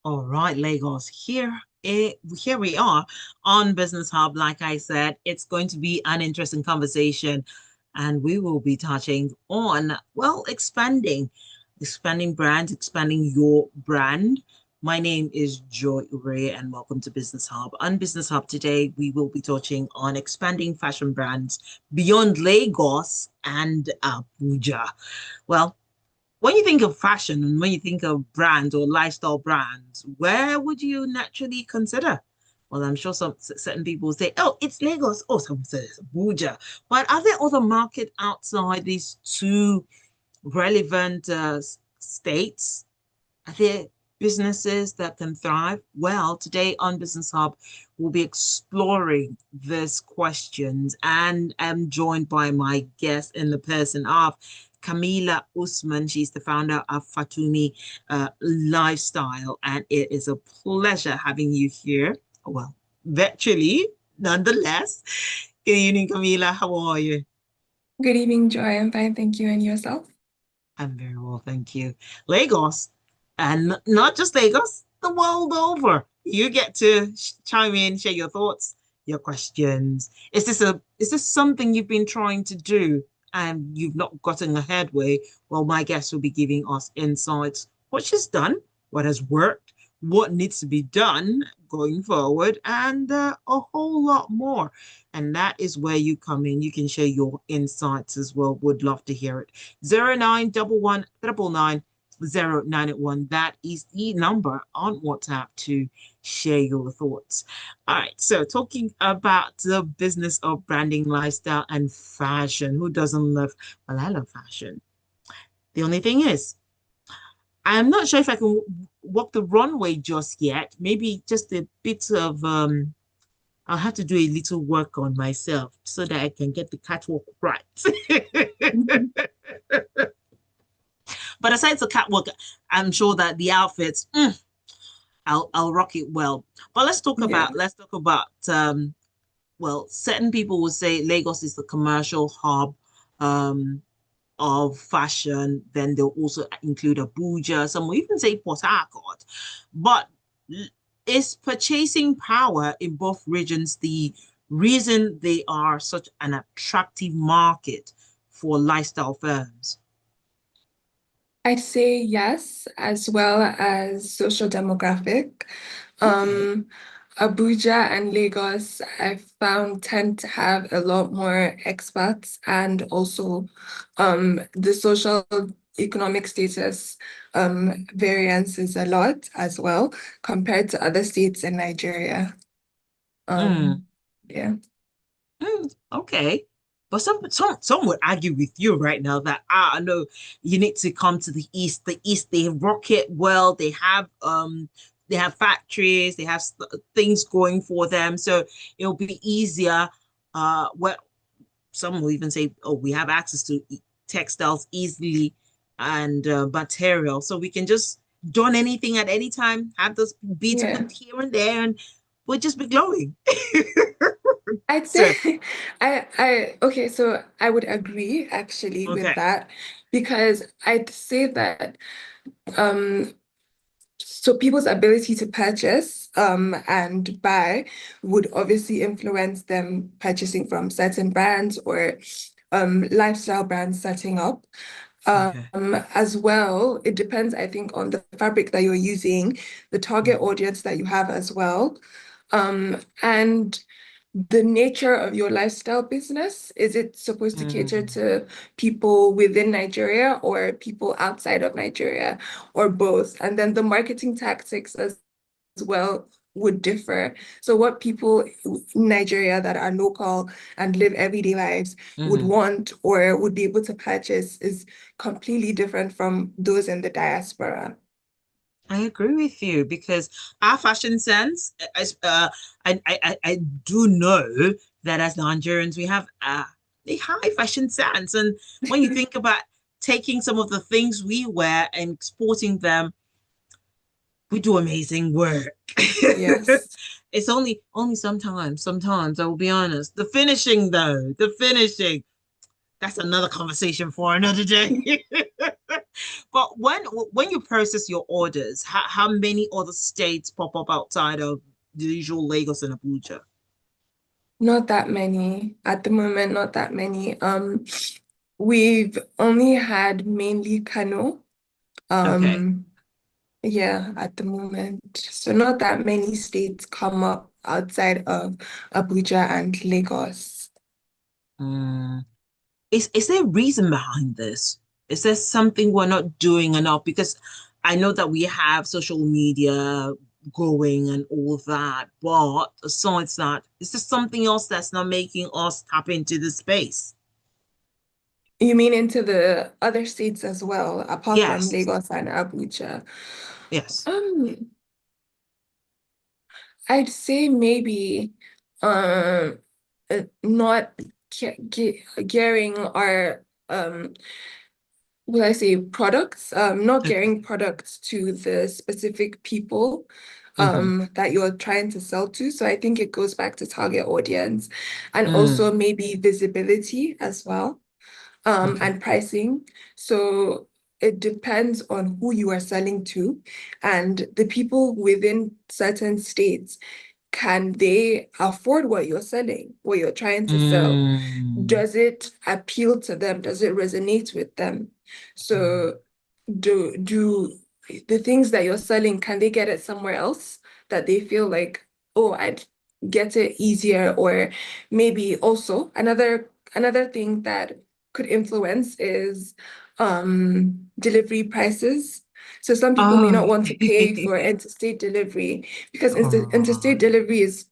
All right, Lagos. Here we are on Business Hub. Like I said, it's going to be an interesting conversation, and we will be touching on, well, expanding brands, expanding your brand. My name is Joy Ure, and welcome to Business Hub. On Business Hub today, we will be touching on expanding fashion brands beyond Lagos and Abuja. Well, when you think of fashion and when you think of brands or lifestyle brands, where would you naturally consider? Well, I'm sure some certain people will say, "Oh, it's Lagos." Oh, some say it's Abuja. But are there other markets outside these two relevant states? Are there businesses that can thrive? Well, today on Business Hub, we'll be exploring these questions, and I'm joined by my guest in the person of Kamila Usman. She's the founder of Fatumee Lifestyle, and it is a pleasure having you here. Well, virtually, nonetheless. Good evening, Kamila. How are you? Good evening, Joy. I'm fine, thank you. And yourself? I'm very well, thank you. Lagos, and not just Lagos, the world over. You get to chime in, share your thoughts, your questions. Is this something you've been trying to do and you've not gotten a headway? Well, my guest will be giving us insights, what she's done, what has worked, what needs to be done going forward, and a whole lot more. And that is where you come in. You can share your insights as well. Would love to hear it. 0911 That is the number on WhatsApp to share your thoughts. All right. So talking about the business of branding, lifestyle, and fashion. Who doesn't love? Well, I love fashion. The only thing is, I'm not sure if I can walk the runway just yet. Maybe just a bit of I'll have to do a little work on myself so that I can get the catwalk right. Mhm. But aside the catwalk, I'm sure that the outfits, I'll rock it well. But Yeah, let's talk about well, certain people will say Lagos is the commercial hub um of fashion. Then they'll also include Abuja. Some will even say Port Harcourt. But is purchasing power in both regions the reason they are such an attractive market for lifestyle firms? I'd say yes, as well as social demographic. Okay. Um, Abuja and Lagos, I found tend to have a lot more expats and also the social economic status variances a lot as well compared to other states in Nigeria. Mm, Um, yeah. okay. But some would argue with you right now that no, you need to come to the east. The east, they rock it well. They have factories, they have things going for them. So it'll be easier. Well, some will even say, oh, we have access to textiles easily and material. So we can just don anything at any time, have those beads Yeah. put here and there, and we'll just be glowing. I'd So, say okay, so I would agree actually with okay. that because I'd say that um so people's ability to purchase and buy would obviously influence them purchasing from certain brands or lifestyle brands setting up. Okay. As well, it depends, I think, on the fabric that you're using, the target Mm, audience that you have as well. And the nature of your lifestyle business? Is it supposed to cater mm. to people within Nigeria or people outside of Nigeria or both? And then the marketing tactics as well would differ. So what people in Nigeria that are local and live everyday lives would Mhm. want or would be able to purchase is completely different from those in the diaspora. I agree with you because our fashion sense, I do know that as Nigerians, we have a high fashion sense. And when you think about taking some of the things we wear and exporting them, we do amazing work. Yes. It's only sometimes I will be honest. The finishing though, the finishing, that's another conversation for another day. But when you process your orders, how many other states pop up outside of the usual Lagos and Abuja? Not that many at the moment, not that many. We've only had mainly Kano. Okay. Um, yeah, at the moment. So not that many states come up outside of Abuja and Lagos. Mm. Is there a reason behind this? Is there something we're not doing enough? Because I know that we have social media going and all that, but besides that, is there something else that's not making us tap into the space? You mean into the other states as well, apart from Yes, Lagos and Abuja? yes. Um, I'd say maybe um not gearing our will I say products, not Okay. getting products to the specific people Mm-hmm. that you're trying to sell to. So I think it goes back to target audience and also Mm, maybe visibility as well, okay. and pricing. So it depends on who you are selling to and the people within certain states. Can they afford what you're selling, what you're trying to sell? Mm, Does it appeal to them? Does it resonate with them? mm, So do the things that you're selling, can they get it somewhere else that they feel like, oh, I'd get it easier? Or maybe also another thing that could influence is delivery prices. So some people may not want to pay okay. for interstate delivery because interstate Right. delivery is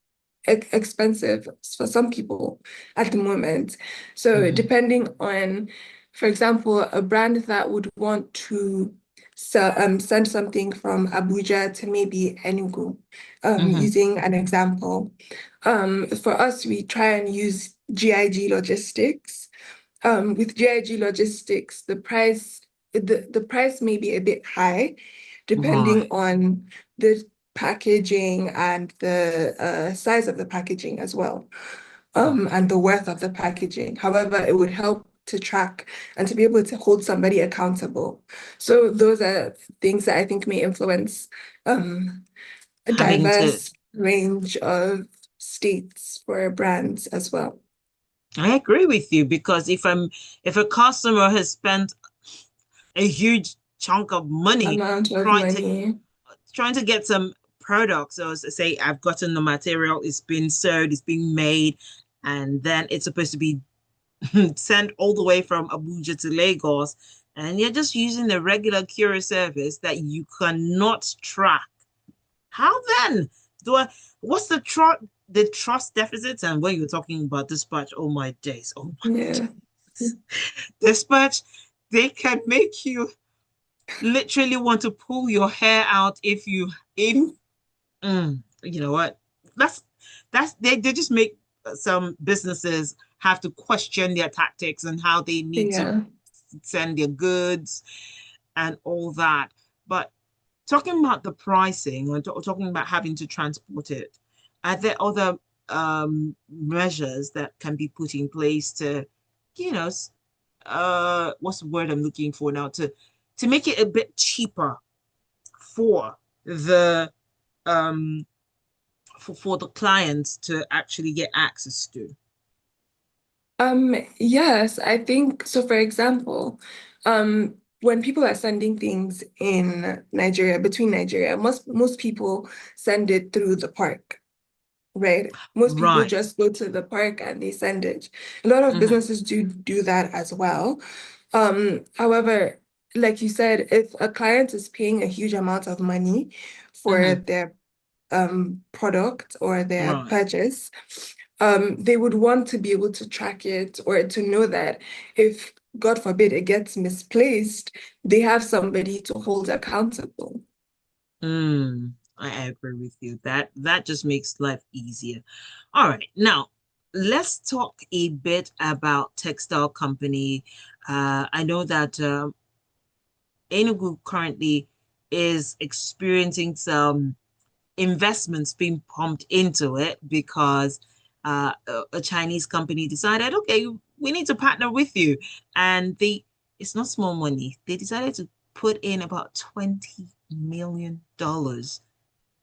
expensive for some people at the moment. So Mm-hmm. depending on, for example, a brand that would want to send something from Abuja to maybe Enugu, Mm-hmm. using an example. For us, we try and use GIG logistics. With GIG logistics, the price may be a bit high, depending Right. on the packaging and the size of the packaging as well, Right. and the worth of the packaging. However, it would help to track and to be able to hold somebody accountable. So those are things that I think may influence a Having to diverse range of states for brands as well. I agree with you because if a customer has spent a huge chunk of money Amount of trying to money. trying to get some products, or say I've gotten the material, it's been sewed, it's been made, and then it's supposed to be sent all the way from Abuja to Lagos, and you're just using the regular courier service that you cannot track. How then do I? What's the trust deficits? And when you're talking about dispatch, oh my days, oh my Yeah. days, dispatch, they can make you literally want to pull your hair out if you know what? That's they just make some businesses have to question their tactics and how they need to Yeah. send their goods and all that. But talking about the pricing or talking about having to transport it, are there other measures that can be put in place to, you know, what's the word I'm looking for now, to make it a bit cheaper for the um for the clients to actually get access to? Yes, I think so. For example, when people are sending things in Nigeria, between Nigeria, most people send it through the park, right? Most people Right. just go to the park and they send it. A lot of Mm-hmm. businesses do that as well. However, like you said, if a client is paying a huge amount of money for Mm-hmm. their product or their Right. purchase, they would want to be able to track it or to know that if, God forbid, it gets misplaced, they have somebody to hold accountable. I agree with you. That just makes life easier. All right. Now, let's talk a bit about textile company. I know that Enugu currently is experiencing some investments being pumped into it because a Chinese company decided, okay, we need to partner with you. And it's not small money. They decided to put in about $20 million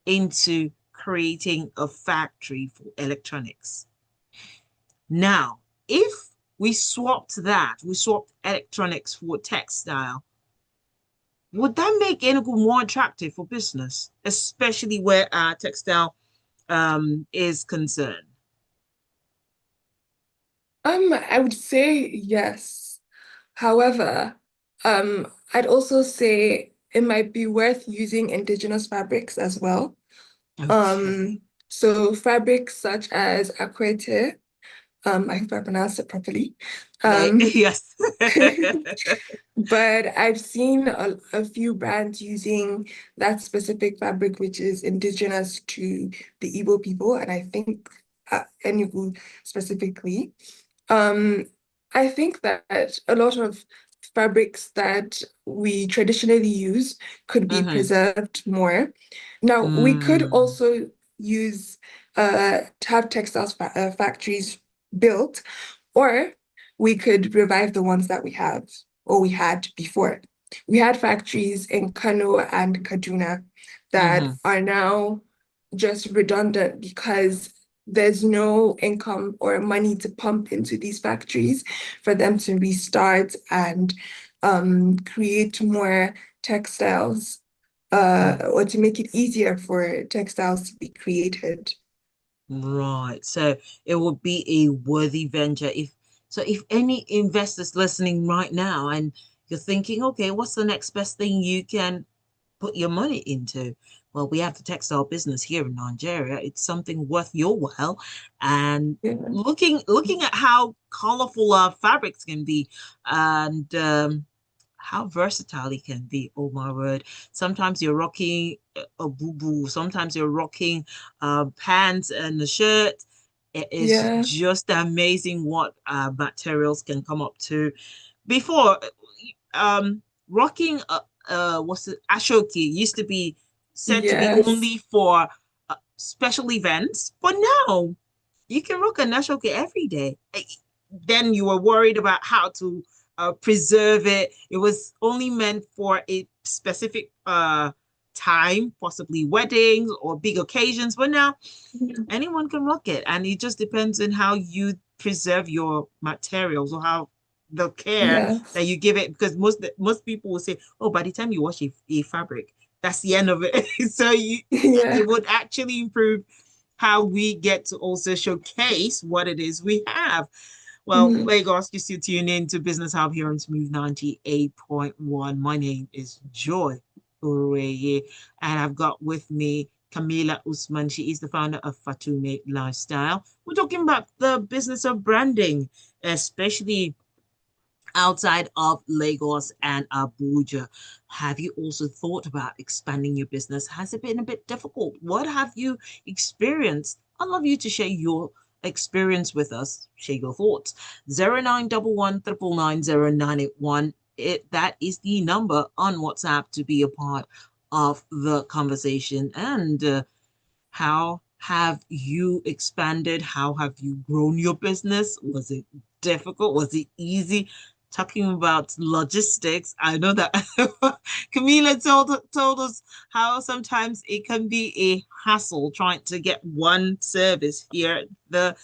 into creating a factory for electronics. Now, if we swapped electronics for textile, would that make Enugu more attractive for business, especially where our textile is concerned? I would say yes. However, I'd also say it might be worth using indigenous fabrics as well. Okay. Um, so fabrics such as akwete, I hope I pronounced it properly. Um, Yes. but I've seen a few brands using that specific fabric, which is indigenous to the Igbo people, and I think Enugu specifically. Um, I think that a lot of fabrics that we traditionally use could be Mm-hmm. preserved more. Now, we could Mm, also use to have textiles factories built, or we could revive the ones that we have or we had before. We had factories in Kano and Kaduna that mm-hmm. are now just redundant because there's no income or money to pump into these factories for them to restart and create more textiles or to make it easier for textiles to be created. Right. So it would be a worthy venture if any investors listening right now and you're thinking, okay, what's the next best thing you can put your money into? Well, we have the textile business here in Nigeria. It's something worth your while. And Yeah. looking at how colorful our fabrics can be and how versatile it can be. Oh my word. Sometimes you're rocking a boo-boo, sometimes you're rocking pants and a shirt. It is Yeah. just amazing what materials can come up to. Before, rocking what's it, ashoke used to be said to be Yes. only for special events, but now you can rock an ashoke every day. Then you were worried about how to preserve it. It was only meant for a specific time, possibly weddings or big occasions, but now anyone can rock it, and it just depends on how you preserve your materials or how the care that Yes. you give it. Because most people will say, "Oh, by the time you wash a fabric, that's the end of it." So Yeah. it would actually improve how we get to also showcase what it is we have. Well, Mhm. Lagos, you still tune in to Business Hub here on Smooth 98.1. My name is Joy Ureye, and I've got with me Kamila Usman. She is the founder of Fatumee Lifestyle. We're talking about the business of branding, especially outside of Lagos and Abuja. Have you also thought about expanding your business? Has it been a bit difficult? What have you experienced? I'd love you to share your experience with us. Share your thoughts. 0911 that is the number on WhatsApp to be a part of the conversation. And how have you expanded? How have you grown your business? Was it difficult? Was it easy? Talking about logistics, I know that Camila told us how sometimes it can be a hassle trying to get one service here, the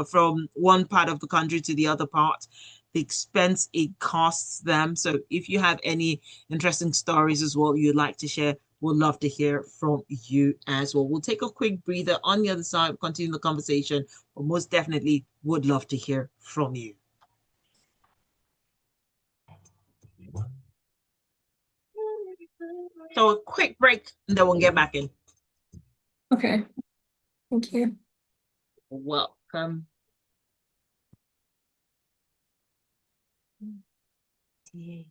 from one part of the country to the other part, the expense it costs them. So if you have any interesting stories as well you'd like to share, we'd love to hear from you as well. We'll take a quick breather on the other side, continue the conversation, but most definitely would love to hear from you. So a quick break and then we'll get back in. Okay. Thank you. Welcome. The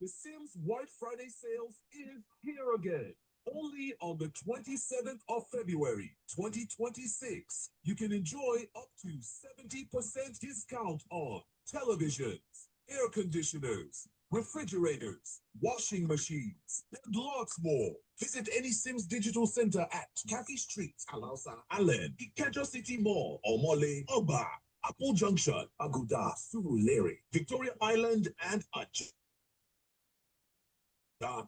Sims White Friday sales is here again. Only on the 27th of February, 2026, you can enjoy up to 70% discount on televisions, air conditioners, refrigerators, washing machines, and lots more. Visit any Sims Digital Center at Kathy Street, Alausa, Allen, Ikeja City Mall, Omole, Oba, Apple Junction, Aguda, Surulere, Victoria Island, and Aja.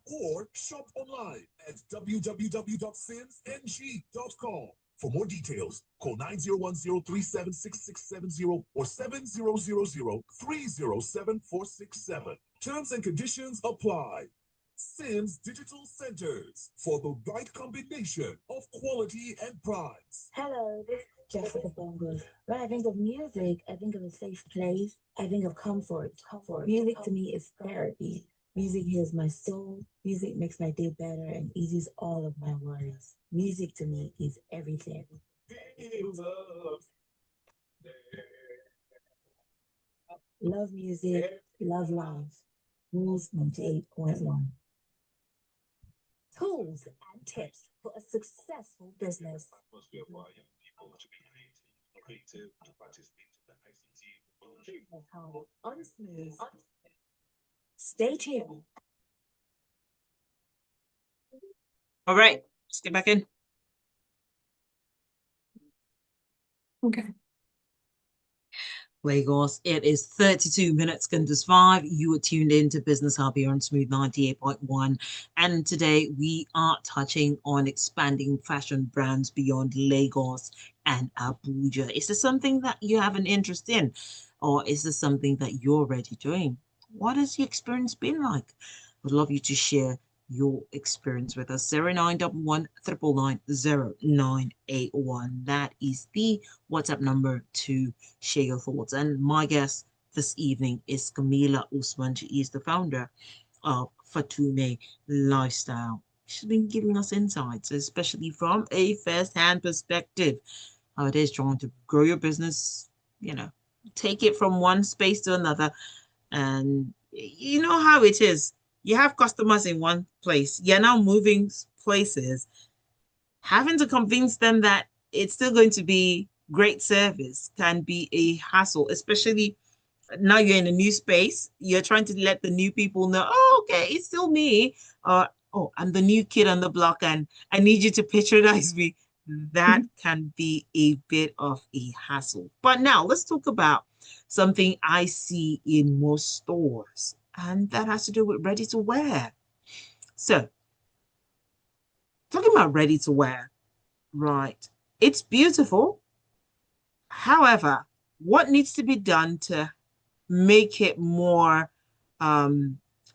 Or shop online at www.simsng.com. For more details, call 9010376670 or 7000307467. Terms and conditions apply. Sims Digital Centers for the right combination of quality and price. Hello, this is Jessica Bongo. When I think of music, I think of a safe place. I think of comfort. Music to me is therapy. Music heals my soul. Music makes my day better and eases all of my worries. Music to me is everything. Love music, love life. Rules 98.1. Tools and tips for a successful business. Atmosphere for our young people to be creative, to participate in the ICT. Unsmooth. Stay tuned. All right, let's get back in. Okay. Lagos. It is 32 minutes gone to 5. You are tuned in to Business Hub here on Smooth 98.1. And today we are touching on expanding fashion brands beyond Lagos and Abuja. Is this something that you have an interest in? Or is this something that you're already doing? What has your experience been like? Would love you to share your experience with us. 0911 999 That is the WhatsApp number to share your thoughts. And my guest this evening is Kamila Usman. She is the founder of Fatumee Lifestyle. She's been giving us insights, especially from a first-hand perspective, how it is trying to grow your business, take it from one space to another. And you know how it is. You have customers in one place. You're now moving places, having to convince them that it's still going to be great service can be a hassle, especially now you're in a new space. You're trying to let the new people know, oh, okay, it's still me. Oh, I'm the new kid on the block and I need you to patronize me. That can be a bit of a hassle. But now let's talk about something I see in most stores, and that has to do with ready to wear. So, talking about ready to wear, right? It's beautiful. However, what needs to be done to make it more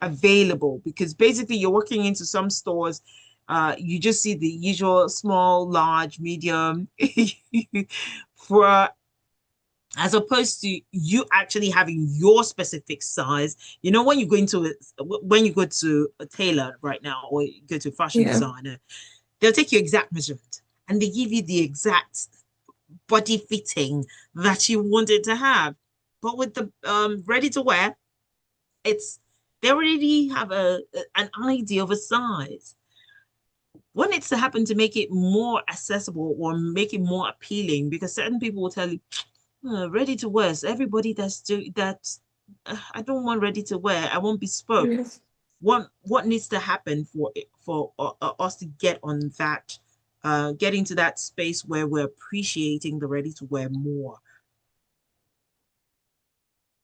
available? Because basically, you're working into some stores. You just see the usual small, large, medium, for as opposed to you actually having your specific size. When you go to a tailor right now, or you go to a fashion Yeah. designer, they'll take your exact measurement and they give you the exact body fitting that you wanted to have. But with the ready to wear, it's they already have an idea of a size. What needs to happen to make it more accessible or make it more appealing? Because certain people will tell you, ready to wear. So everybody that's do that, I don't want ready to wear. I want bespoke. Yes. What needs to happen for us to get on that, get into that space where we're appreciating the ready to wear more?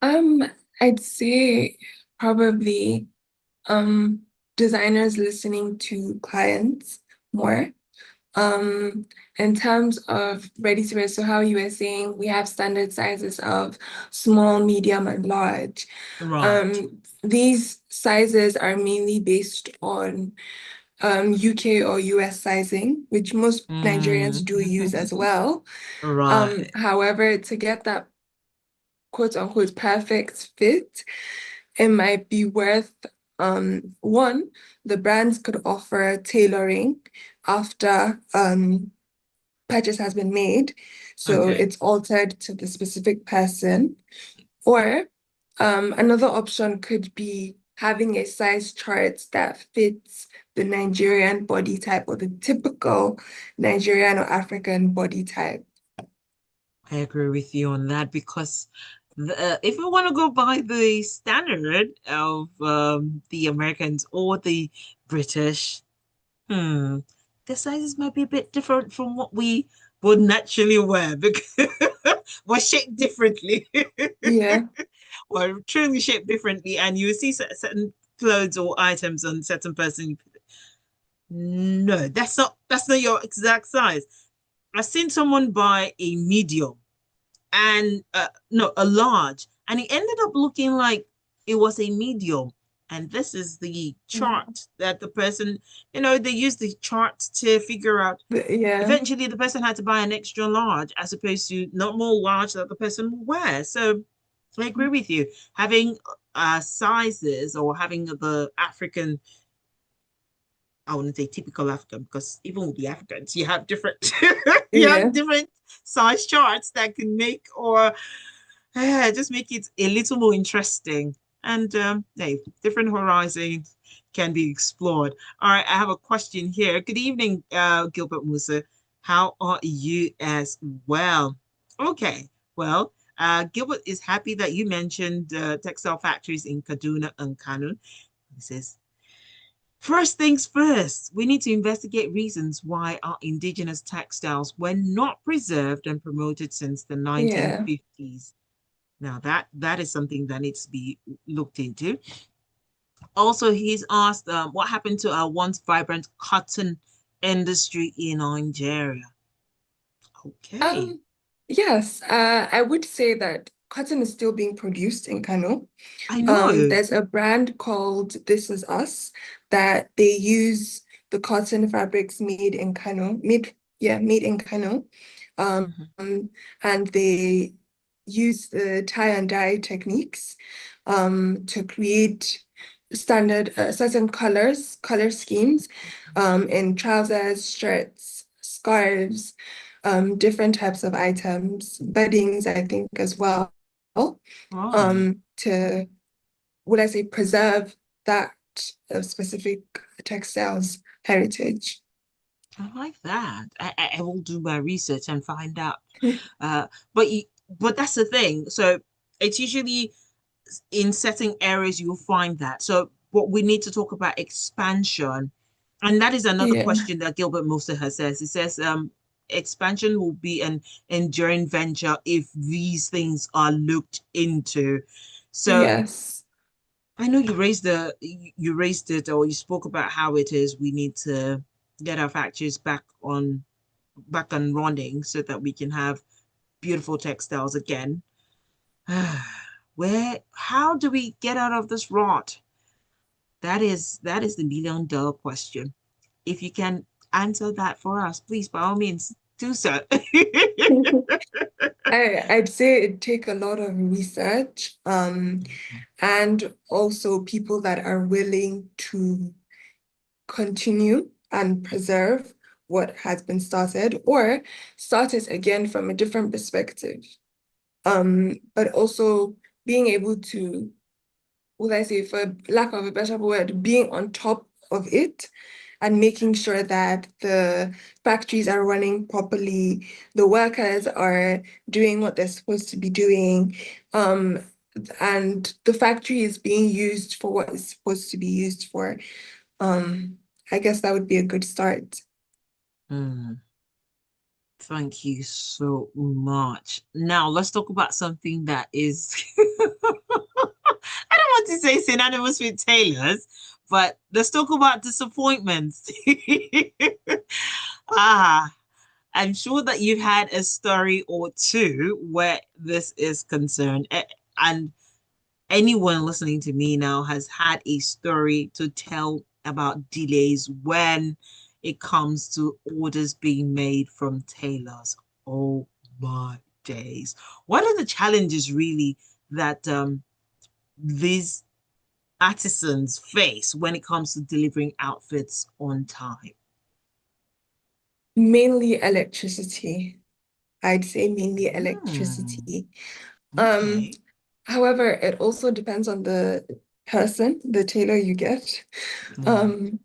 Um, I'd say probably designers listening to clients more. Um, in terms of ready to wear, so how you were saying we have standard sizes of small, medium, and large. Right. These sizes are mainly based on UK or US sizing, which most Nigerians Mm. do use as well. Right. However, to get that quote unquote perfect fit, it might be worth one, the brands could offer tailoring after purchase has been made, so Okay. it's altered to the specific person. Or another option could be having a size chart that fits the Nigerian body type or the typical Nigerian or African body type. I agree with you on that because if we want to go by the standard of the Americans or the British, the sizes might be a bit different from what we would naturally wear. Because was shaped differently. Yeah. Were truly shaped differently, and you see certain clothes or items on certain person. No, that's not your exact size. I've seen someone buy a medium and no, a large, and it ended up looking like it was a medium. And this is the Wow. chart that the person, they use the chart to figure out. Yeah. Eventually, the person had to buy an extra large as opposed to not more large that the person will wear. So I agree with you. Having sizes or having the African, I wouldn't say typical African, because even with the Africans, you have different you have Yeah. different size charts that can make or just make it a little more interesting. And hey, different horizons can be explored. All right, I have a question here. Good evening, Gilbert Musa. How are you as well? Okay, well, Gilbert is happy that you mentioned textile factories in Kaduna and Kanu. He says, first things first, we need to investigate reasons why our indigenous textiles were not preserved and promoted since the Yeah. 1950s. Now that is something that needs to be looked into. Also, he's asked what happened to our once vibrant cotton industry in Nigeria. Okay, Um, yes, I would say that cotton is still being produced in Kano. I know. There's a brand called This Is Us that they use the cotton fabrics made in Kano, made in Kano. Um, Mhm. and they use the tie and dye techniques to create standard certain color schemes in trousers, shirts, scarves, different types of items, beddings, I think, as well, Right. to, would I say, preserve that specific textiles heritage. I like that. I will do my research and find out. Uh, but but that's the thing. So it's usually in certain areas you'll find that. So what we need to talk about expansion, and that is another Yeah, question that Gilbert Moser has says. He says expansion will be an enduring venture if these things are looked into. So yes, I know you raised it or you spoke about how it is we need to get our factories back and running so that we can have beautiful textiles again. Where how do we get out of this rot? That is the million-dollar question. If you can answer that for us, please by all means do so. I'd say it'd take a lot of research, and also people that are willing to continue and preserve what has been started or start it again from a different perspective. But also being able to, would I say, for lack of a better word, being on top of it and making sure that the factories are running properly, the workers are doing what they're supposed to be doing, um, and the factory is being used for what it's supposed to be used for. Um, I guess that would be a good start. Mm, thank you so much. Now let's talk about something that is I don't want to say synonymous with tailors, but let's talk about disappointments. ah, I'm sure that you've had a story or two where this is concerned. And anyone listening to me now has had a story to tell about delays when it comes to orders being made from tailors. Oh my days. What are the challenges really that these artisans face when it comes to delivering outfits on time? Mainly electricity. I'd say mainly Hmm, electricity. Um, okay. However, it also depends on the person, the tailor you get. Hmm, Um,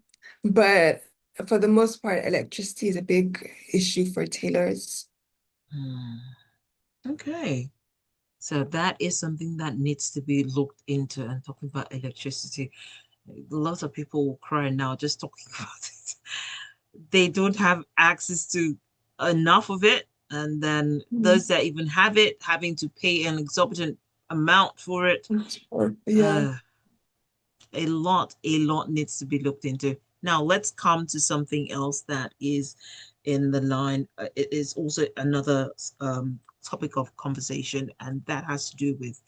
but for the most part, electricity is a big issue for tailors. hmm. Okay. So that is something that needs to be looked into. And talking about electricity, lots of people will cry now just talking about it. They don't have access to enough of it. and then Mhm. those that even have it having to pay an exorbitant amount for it. Yeah. Uh, a lot needs to be looked into. Now, let's come to something else that is in the line. It is also another topic of conversation, and that has to do with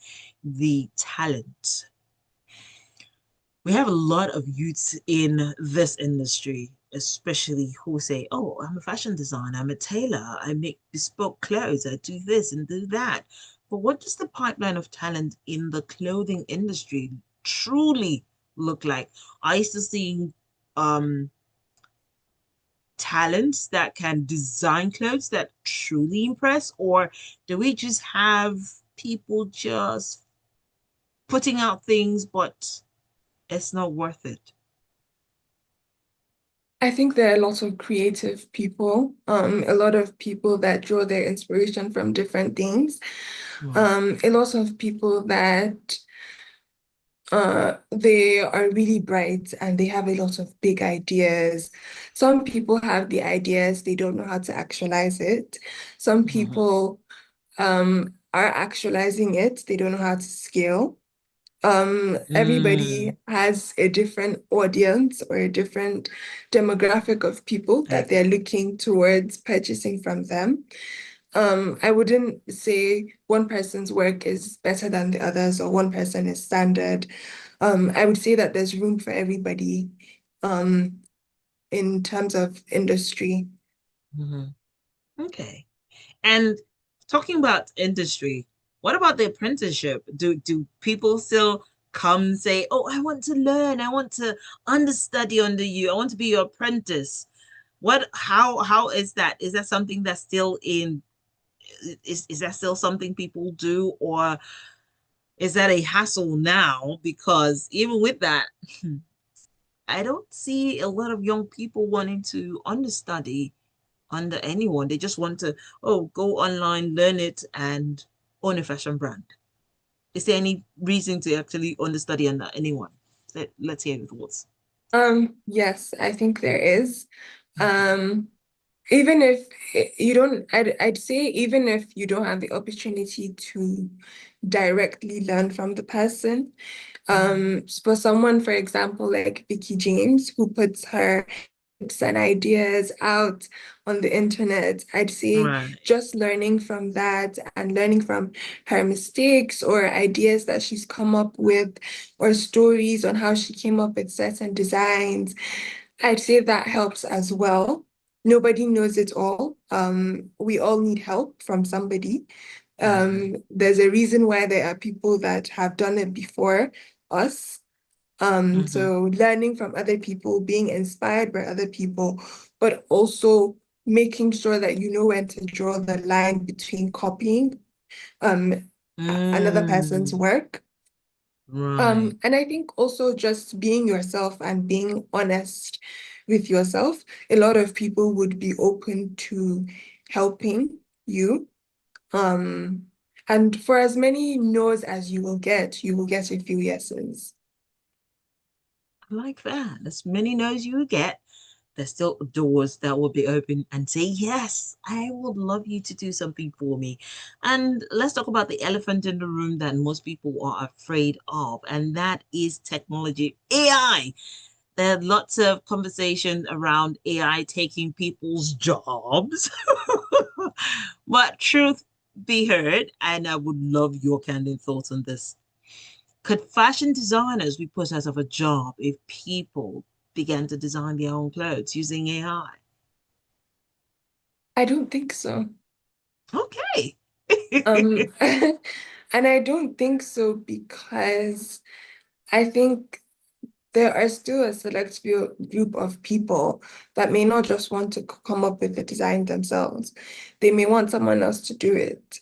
the talent. We have a lot of youths in this industry, especially who say, "Oh, I'm a fashion designer, I'm a tailor, I make bespoke clothes, I do this and do that." But what does the pipeline of talent in the clothing industry truly look like? Are you still seeing um, talents that can design clothes that truly impress, or do we just have people just putting out things, but it's not worth it? I think there are lots of creative people, a lot of people that draw their inspiration from different things, Right. a lot of people that they are really bright and they have a lot of big ideas. Some people have the ideas, they don't know how to actualize it. Some Mhm. people are actualizing it, they don't know how to scale. Mm, Everybody has a different audience or a different demographic of people that they're exactly. looking towards purchasing from them. I wouldn't say one person's work is better than the others or one person is standard. I would say that there's room for everybody, um, in terms of industry. Mhm. Okay. And talking about industry, what about the apprenticeship? Do people still come and say, "Oh, I want to learn. I want to understudy under you. I want to be your apprentice." How is that? Is that something that's still in is that still something people do, or is that a hassle now? Because even with that, I don't see a lot of young people wanting to understudy under anyone. They just want to, oh, go online, learn it, and own a fashion brand. Is there any reason to actually understudy under anyone? Let's hear your thoughts. Yes, I think there is. Um, Even if you don't, I'd say even if you don't have the opportunity to directly learn from the person, Mhm. for someone, for example, like Vicky James, who puts her tips and ideas out on the internet, I'd say Right. just learning from that and learning from her mistakes or ideas that she's come up with or stories on how she came up with certain designs, I'd say that helps as well. Nobody knows it all. We all need help from somebody. Mhm. There's a reason why there are people that have done it before us. Mhm. So learning from other people, being inspired by other people, but also making sure that you know when to draw the line between copying another person's Mm, work. right. And I think also just being yourself and being honest with yourself, a lot of people would be open to helping you. Um, and for as many no's as you will get a few yeses. I like that. As many no's you get, there's still doors that will be open and say, yes, I would love you to do something for me. And let's talk about the elephant in the room that most people are afraid of, and that is technology, AI. There are lots of conversation around AI taking people's jobs. But truth be heard, and I would love your candid thoughts on this. Could fashion designers be put out of a job if people began to design their own clothes using AI? I don't think so. Okay. Um, and I don't think so because I think there are still a select few group of people that may not just want to come up with the design themselves. They may want someone else to do it.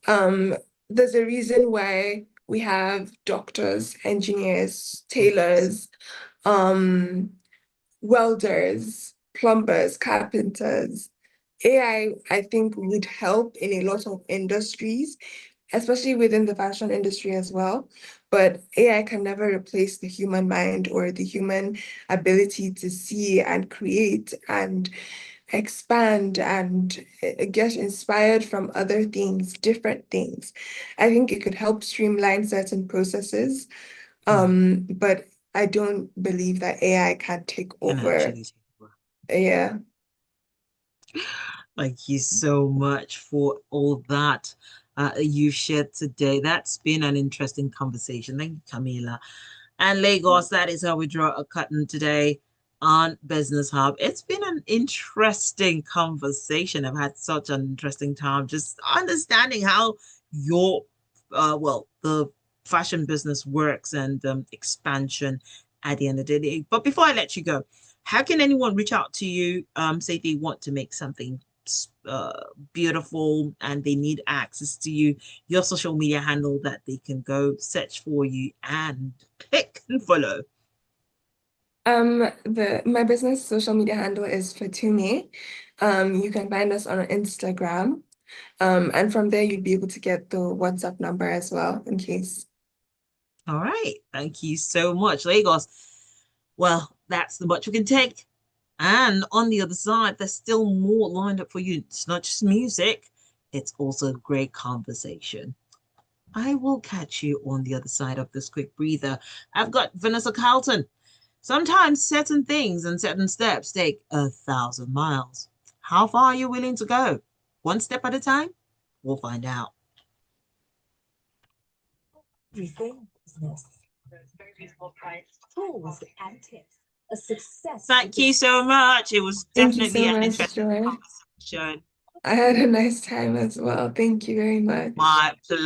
Um, there's a reason why we have doctors, engineers, Yes. tailors, um, welders, plumbers, carpenters. I think, would help in a lot of industries, especially within the fashion industry as well. But AI can never replace the human mind or the human ability to see and create and expand and get inspired from other things, different things. I think it could help streamline certain processes. Yeah, But I don't believe that AI can take can over. actually take over. Yeah. Thank you so much for all that you shared today. That's been an interesting conversation. Thank you, Camila. And Lagos, that is how we draw a curtain today on Business Hub. It's been an interesting conversation. I've had such an interesting time just understanding how your, the fashion business works and expansion at the end of the day. But before I let you go, how can anyone reach out to you, say they want to make something uh, beautiful and they need access to you, your social media handle that they can go search for you and click and follow? My business social media handle is Fatumee. You can find us on Instagram. And from there you'd be able to get the WhatsApp number as well in case. All right. Thank you so much, Lagos. Well, that's the much we can take. And on the other side, there's still more lined up for you. It's not just music, it's also great conversation. I will catch you on the other side of this quick breather. I've got Vanessa Carlton. Sometimes certain things and certain steps take 1,000 miles. How far are you willing to go? One step at a time? We'll find out. Everything business. Very reasonable price. Tools and tips. A success. Thank you so much. It was Thank you definitely so an much, interesting Joy. conversation. I had a nice time as well. Thank you very much. My pleasure.